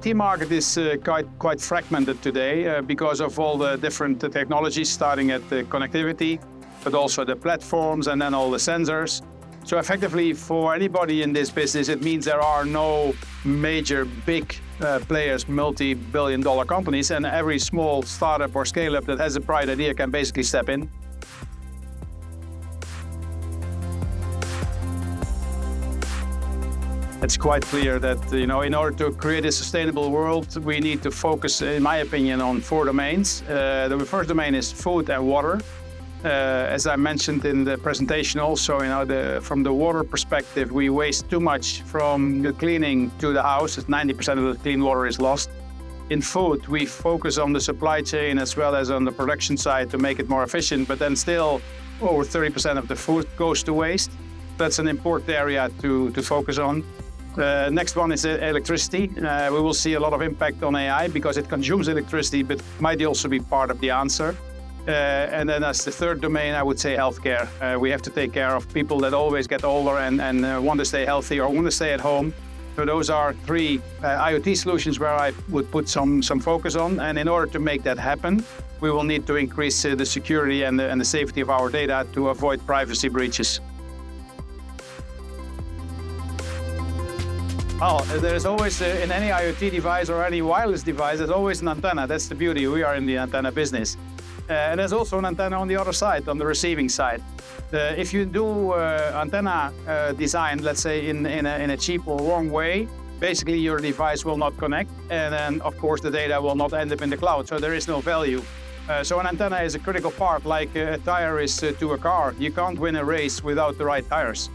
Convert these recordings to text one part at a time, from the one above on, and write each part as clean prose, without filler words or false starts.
IoT market is quite fragmented today because of all the different technologies, starting at the connectivity, but also the platforms and then all the sensors. So effectively, for anybody in this business, it means there are no major big players, multi-billion-dollar companies, and every small startup or scale-up that has a bright idea can basically step in. It's quite clear that, in order to create a sustainable world, we need to focus, in my opinion, on 4 domains. The first domain is food and water. As I mentioned in the presentation also, from the water perspective, we waste too much from the cleaning to the house. 90% of the clean water is lost. In food, we focus on the supply chain as well as on the production side to make it more efficient, but then still over 30% of the food goes to waste. That's an important area to focus on. Next one is electricity. We will see a lot of impact on AI because it consumes electricity, but might also be part of the answer. And then as the third domain, I would say healthcare. We have to take care of people that always get older and want to stay healthy or want to stay at home. So those are 3 IoT solutions where I would put some focus on. And in order to make that happen, we will need to increase the security and the safety of our data to avoid privacy breaches. Well, there's always, in any IoT device or any wireless device, there's always an antenna. That's the beauty. We are in the antenna business. And there's also an antenna on the other side, on the receiving side. If you do antenna design, let's say in a cheap or wrong way, basically your device will not connect. And then, of course, the data will not end up in the cloud. So there is no value. So an antenna is a critical part, like a tire is to a car. You can't win a race without the right tires.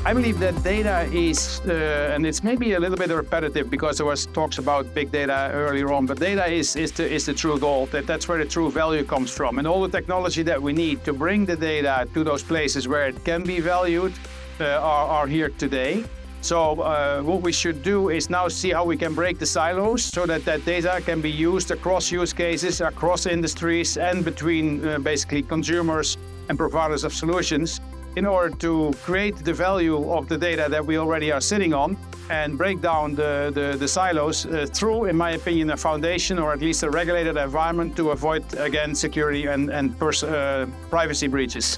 I believe that data is, and it's maybe a little bit repetitive because there was talks about big data earlier on, but data is the true goal. That's where the true value comes from. And all the technology that we need to bring the data to those places where it can be valued are here today. So what we should do is now see how we can break the silos so that data can be used across use cases, across industries, and between basically consumers and providers of solutions, in order to create the value of the data that we already are sitting on and break down the silos through, in my opinion, a foundation or at least a regulated environment to avoid, again, security and privacy breaches.